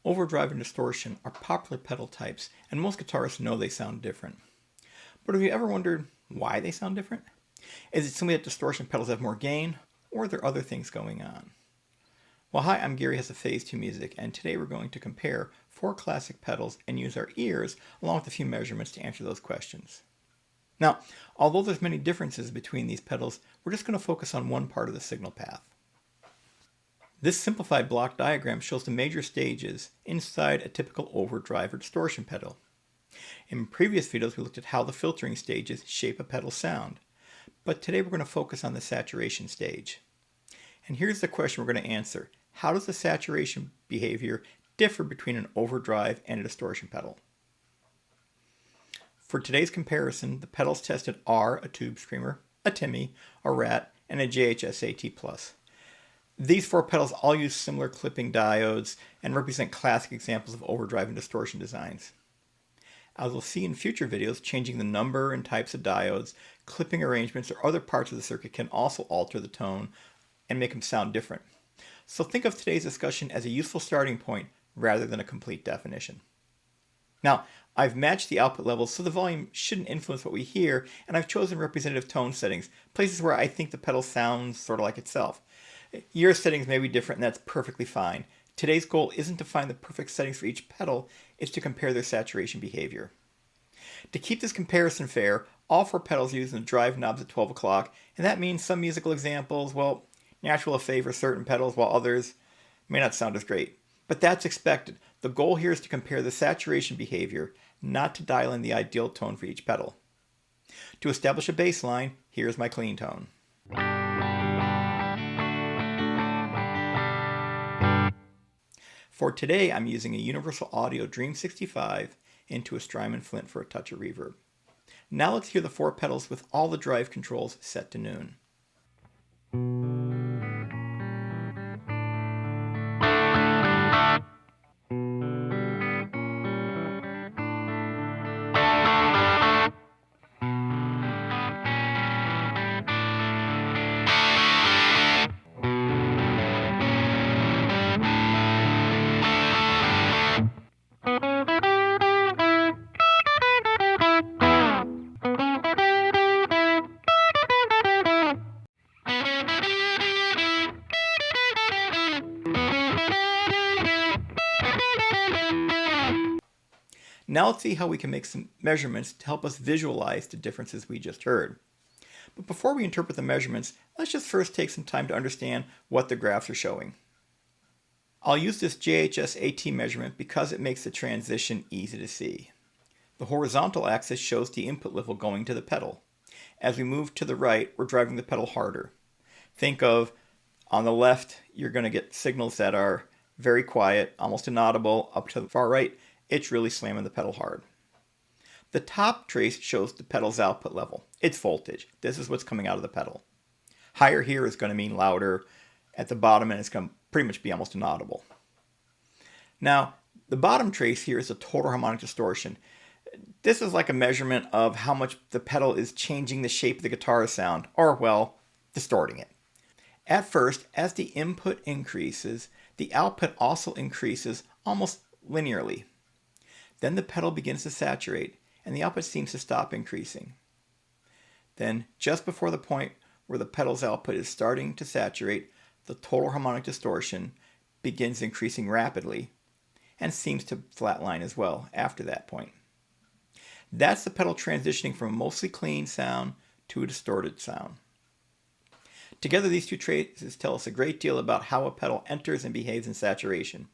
Overdrive and distortion are popular pedal types, and most guitarists know they sound different. But have you ever wondered why they sound different? Is it simply that distortion pedals have more gain, or are there other things going on? Well, hi, I'm Gary Hess of Phase 2 Music, and today we're going to compare 4 classic pedals and use our ears along with a few measurements to answer those questions. Now, although there's many differences between these pedals, we're just going to focus on one part of the signal path. This simplified block diagram shows the major stages inside a typical overdrive or distortion pedal. In previous videos, we looked at how the filtering stages shape a pedal's sound, but today we're going to focus on the saturation stage. And here's the question we're going to answer. How does the saturation behavior differ between an overdrive and a distortion pedal? For today's comparison, the pedals tested are a tube screamer, a Timmy, a Rat, and a JHS AT+. These 4 pedals all use similar clipping diodes and represent classic examples of overdrive and distortion designs. As we'll see in future videos, changing the number and types of diodes, clipping arrangements, or other parts of the circuit can also alter the tone and make them sound different. So think of today's discussion as a useful starting point rather than a complete definition. Now, I've matched the output levels so the volume shouldn't influence what we hear, and I've chosen representative tone settings, places where I think the pedal sounds sort of like itself. Your settings may be different, and that's perfectly fine. Today's goal isn't to find the perfect settings for each pedal, it's to compare their saturation behavior. To keep this comparison fair, all 4 pedals use the drive knobs at 12 o'clock, and that means some musical examples, well, naturally favor certain pedals while others may not sound as great. But that's expected. The goal here is to compare the saturation behavior, not to dial in the ideal tone for each pedal. To establish a baseline, here's my clean tone. For today, I'm using a Universal Audio Dream 65 into a Strymon Flint for a touch of reverb. Now let's hear the 4 pedals with all the drive controls set to noon. Now let's see how we can make some measurements to help us visualize the differences we just heard. But before we interpret the measurements, let's just first take some time to understand what the graphs are showing. I'll use this JHS AT measurement because it makes the transition easy to see. The horizontal axis shows the input level going to the pedal. As we move to the right, we're driving the pedal harder. Think of, on the left, you're going to get signals that are very quiet, almost inaudible. Up to the far right, it's really slamming the pedal hard. The top trace shows the pedal's output level. It's voltage. This is what's coming out of the pedal. Higher here is going to mean louder. At the bottom, and it's going to pretty much be almost inaudible. Now, the bottom trace here is the total harmonic distortion. This is like a measurement of how much the pedal is changing the shape of the guitar sound, or, well, distorting it. At first, as the input increases, the output also increases almost linearly. Then the pedal begins to saturate, and the output seems to stop increasing. Then, just before the point where the pedal's output is starting to saturate, the total harmonic distortion begins increasing rapidly, and seems to flatline as well after that point. That's the pedal transitioning from a mostly clean sound to a distorted sound. Together, these 2 traces tell us a great deal about how a pedal enters and behaves in saturation.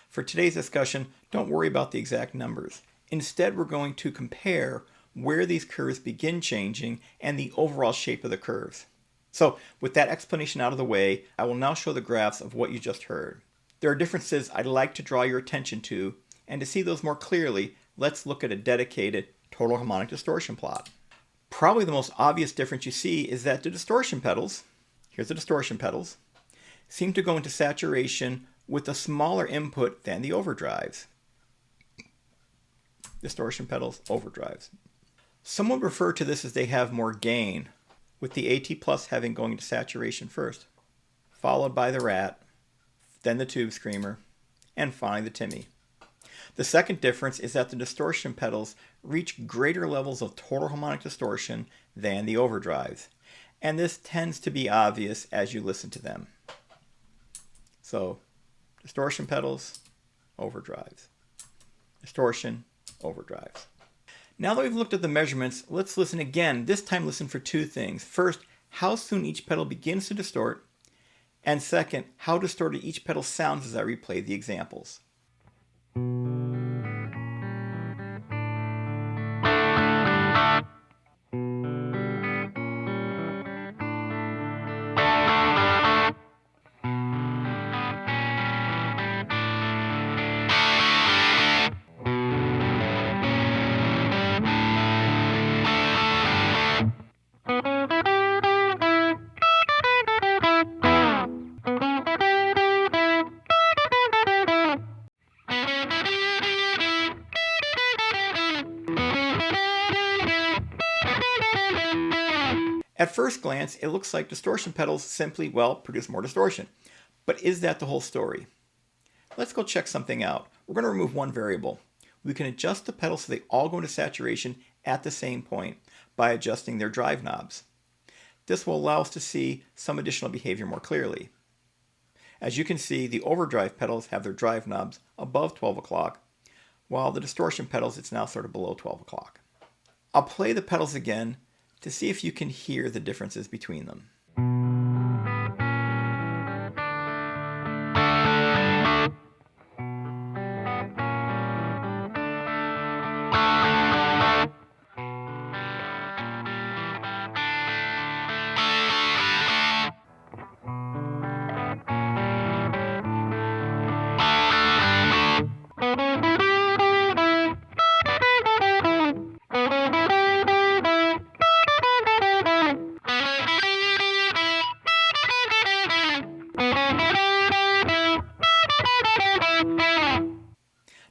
For today's discussion, don't worry about the exact numbers. Instead, we're going to compare where these curves begin changing and the overall shape of the curves. So, with that explanation out of the way, I will now show the graphs of what you just heard. There are differences I'd like to draw your attention to, and to see those more clearly, let's look at a dedicated total harmonic distortion plot. Probably the most obvious difference you see is that the distortion pedals, here's the distortion pedals, seem to go into saturation with a smaller input than the overdrives. Distortion pedals, overdrives. Some would refer to this as they have more gain, with the AT plus having going into saturation first, followed by the Rat, then the Tube Screamer, and finally the Timmy. The second difference is that the distortion pedals reach greater levels of total harmonic distortion than the overdrives, and this tends to be obvious as you listen to them. So, distortion pedals, overdrives. Distortion, overdrives. Now that we've looked at the measurements, let's listen again. This time listen for two things. First, how soon each pedal begins to distort, and second, how distorted each pedal sounds as I replay the examples. At first glance, it looks like distortion pedals simply, well, produce more distortion. But is that the whole story? Let's go check something out. We're going to remove one variable. We can adjust the pedals so they all go into saturation at the same point by adjusting their drive knobs. This will allow us to see some additional behavior more clearly. As you can see, the overdrive pedals have their drive knobs above 12 o'clock, while the distortion pedals, it's now sort of below 12 o'clock. I'll play the pedals again to see if you can hear the differences between them.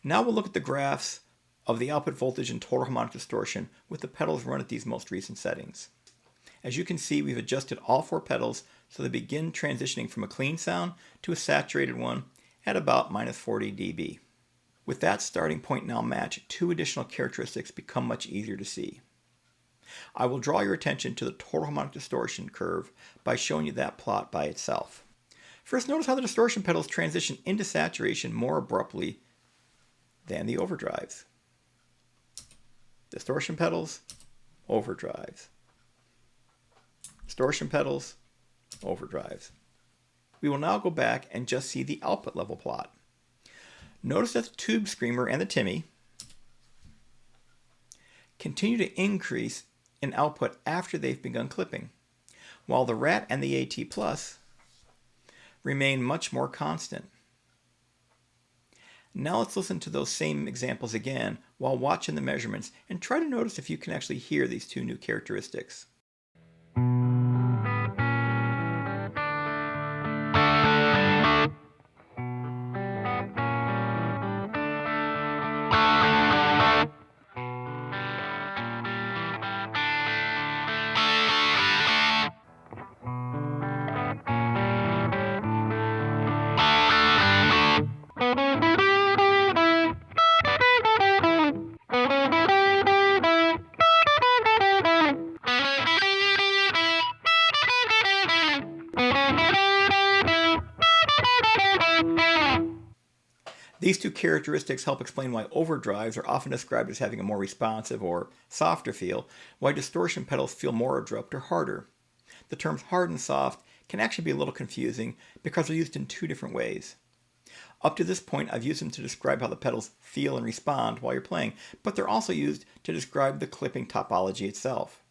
Now we'll look at the graphs of the output voltage and total harmonic distortion with the pedals run at these most recent settings. As you can see, we've adjusted all four pedals so they begin transitioning from a clean sound to a saturated one at about minus 40 dB. With that starting point now matched, two additional characteristics become much easier to see. I will draw your attention to the total harmonic distortion curve by showing you that plot by itself. First, notice how the distortion pedals transition into saturation more abruptly than the overdrives. Distortion pedals, overdrives. Distortion pedals, overdrives. We will now go back and just see the output level plot. Notice that the tube screamer and the Timmy continue to increase in output after they've begun clipping, while the Rat and the AT Plus remain much more constant. Now let's listen to those same examples again while watching the measurements and try to notice if you can actually hear these two new characteristics. These two characteristics help explain why overdrives are often described as having a more responsive or softer feel, while distortion pedals feel more abrupt or harder. The terms hard and soft can actually be a little confusing because they're used in two different ways. Up to this point, I've used them to describe how the pedals feel and respond while you're playing, but they're also used to describe the clipping topology itself.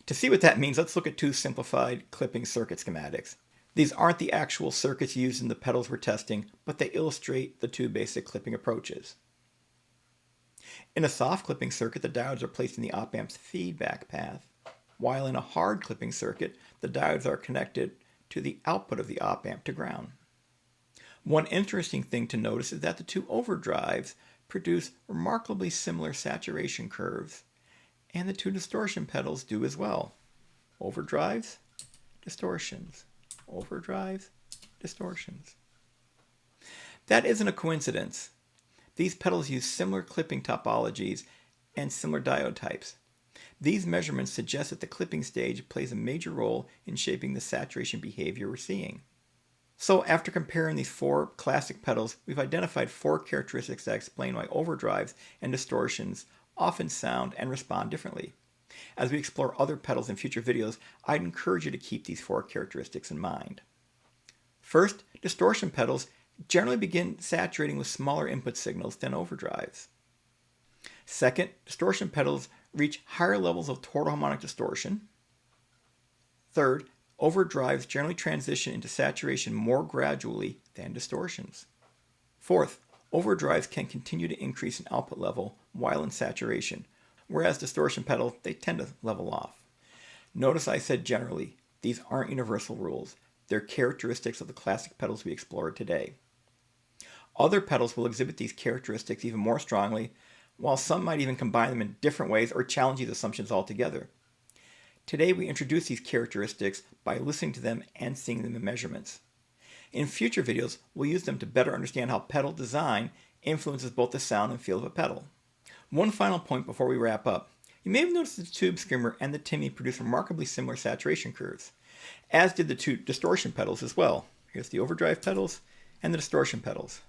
To see what that means, let's look at two simplified clipping circuit schematics. These aren't the actual circuits used in the pedals we're testing, but they illustrate the two basic clipping approaches. In a soft clipping circuit, the diodes are placed in the op-amp's feedback path, while in a hard clipping circuit, the diodes are connected to the output of the op-amp to ground. One interesting thing to notice is that the two overdrives produce remarkably similar saturation curves, and the two distortion pedals do as well. Overdrives, distortions. Overdrives, distortions. That isn't a coincidence. These pedals use similar clipping topologies and similar diode types. These measurements suggest that the clipping stage plays a major role in shaping the saturation behavior we're seeing. So after comparing these 4 classic pedals, we've identified 4 characteristics that explain why overdrives and distortions often sound and respond differently. As we explore other pedals in future videos, I'd encourage you to keep these 4 characteristics in mind. First, distortion pedals generally begin saturating with smaller input signals than overdrives. Second, distortion pedals reach higher levels of total harmonic distortion. Third, overdrives generally transition into saturation more gradually than distortions. Fourth, overdrives can continue to increase in output level while in saturation, whereas distortion pedals, they tend to level off. Notice I said generally. These aren't universal rules. They're characteristics of the classic pedals we explored today. Other pedals will exhibit these characteristics even more strongly, while some might even combine them in different ways or challenge these assumptions altogether. Today we introduce these characteristics by listening to them and seeing them in measurements. In future videos, we'll use them to better understand how pedal design influences both the sound and feel of a pedal. One final point before we wrap up. You may have noticed that the tube screamer and the Timmy produce remarkably similar saturation curves, as did the 2 distortion pedals as well. Here's the overdrive pedals and the distortion pedals.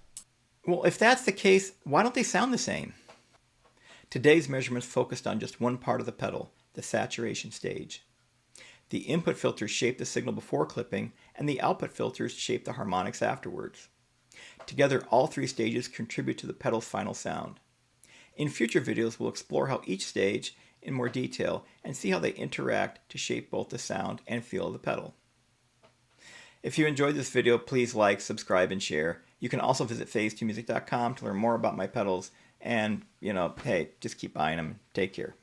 Well, if that's the case, why don't they sound the same? Today's measurements focused on just one part of the pedal, the saturation stage. The input filters shape the signal before clipping, and the output filters shape the harmonics afterwards. Together, all 3 stages contribute to the pedal's final sound. In future videos, we'll explore how each stage in more detail and see how they interact to shape both the sound and feel of the pedal. If you enjoyed this video, please like, subscribe, and share. You can also visit phase2music.com to learn more about my pedals, and, hey, just keep buying them. Take care.